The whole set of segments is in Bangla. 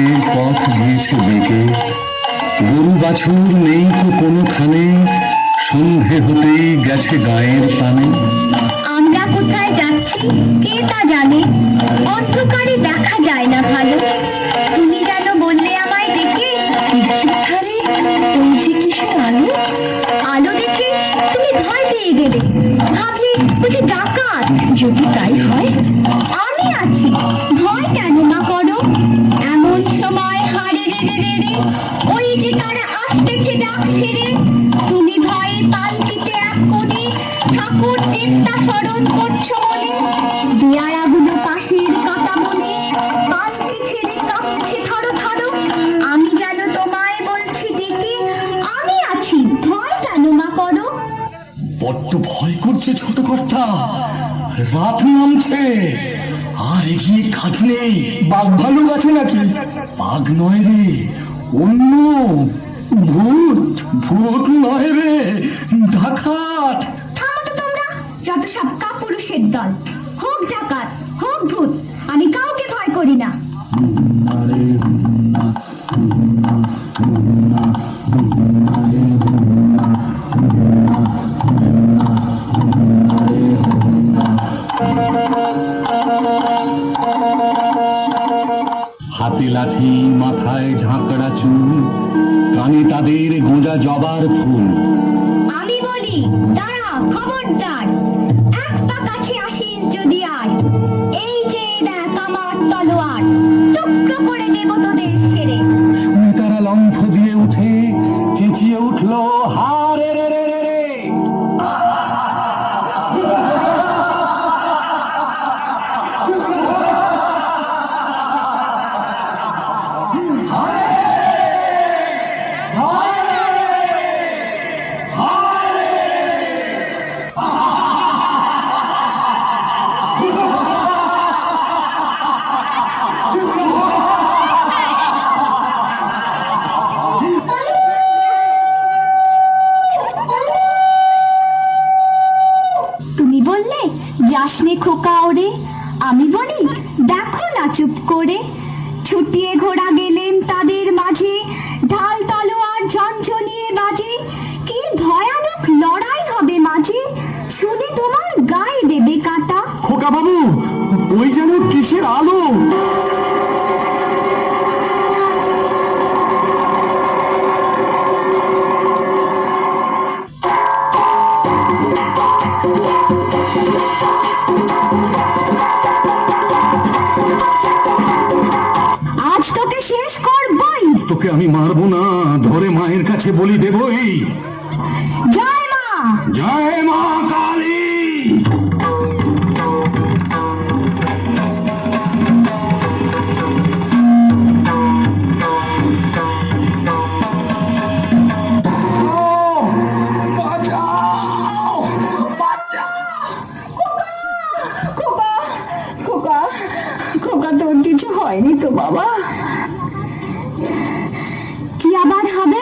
জীবনের পথ দিয়েছে বেঁকে, গরু বাছুর নেই তো কোনোখানে, সন্ধে হতেই গেছে গায়ের পানে। আমরা কোথায় যাচ্ছি কে তা জানে, অন্ধকারে দেখা যায় না ভালো। তুমি যেন বললে আমায় ডেকে, ধারে ওই যে কিসের আলো, আলো দেখে তুমি ভয় পেয়ে গেলে, ভাবলে বুঝি ডাকাত। যদি তাই হয় আমি আছি, ভয় কেন না করো। এমন সময় হারে রে রে রে রে, ওই যে তারা আসতেছে ডাক ছেড়ে। তুমি ভয়ে পালকিতে এক কোণে ঠাকুর দেবতা স্মরণ করছো মনে। দিয়ারাগুলো পাশের কাটা বনে, পালকি ছেড়ে কাঁপছে থরো থরো। আমি যেন তোমায় বলছি ডেকে, আমি আছি, ভয় কেন না করো। বড্ড ভয় করছে ছোট কর্তা, রাত নামছে, আর এগিয়ে কাজ নেই। বাঘ ভালুক আছে নাকি? বাঘ নয় রে, অন্য ভূত। ভূত নয় রে, ডাকাত। থামো তো তোমরা, যত সব কাপুরুষের দল। হোক ডাকাত হোক ভূত, আমি কাউকে ভয় করি না। হাতে লাঠি, মাথায় ঝাঁকড়া চুল, কানে তাদের গোঁজা জবার ফুল। আমি বলি দাঁড়া, খবরদার, এক পা কাছে আসিস যদি আর। এই যে দেখ আমার তলোয়ার, টুকরো করে দেব তোদের সেরে। শুনে তারা লম্ফ দিয়ে উঠে চেঁচিয়ে উঠল, হারে রে রে রে রে। তুমি বললে যাসনে খোকা ওরে, আমি বলি দেখো না চুপ করে। ছুটিয়ে ঘোড়া গেলেন তাদের মাঝে, ঢাল তলোয়ার ঝনঝনিয়ে বাজে। কি ভয়ানক লড়াই হবে মাঝে, শুনে তোমার গায়ে দেবে কাঁটা। খোকা বাবু, ওই যেন কিসের আলো। আজ তোকে শেষ করবই। তোকে আমি মারবো না, ধরে মায়ের কাছে বলি দেবই। জয় মা। জয় মা কালী। খোকা খোকা খোকা, তোর কিছু হয়নি তো বাবা? কি আবার হবে?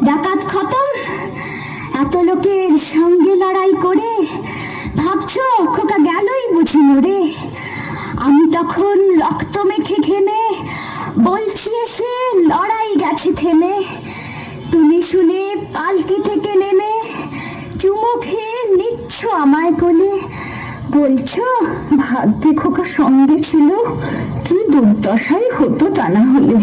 ডাকাত খতম, এত লোকের সঙ্গে লড়াই করে ভাবছো খোকা গেলই বুঝি মরে। আমি তখন রক্ত মেখে ঘেমে বলছি এসে লড়াই গেছে থেমে। তুমি শুনে পালকি থেকে নেমে চুমো খেয়ে নিচ্ছ আমায় কোলে, বলছো ভাগ্যে খোকা সঙ্গে ছিল, কি দুর্দশাই হতো তা না হলে।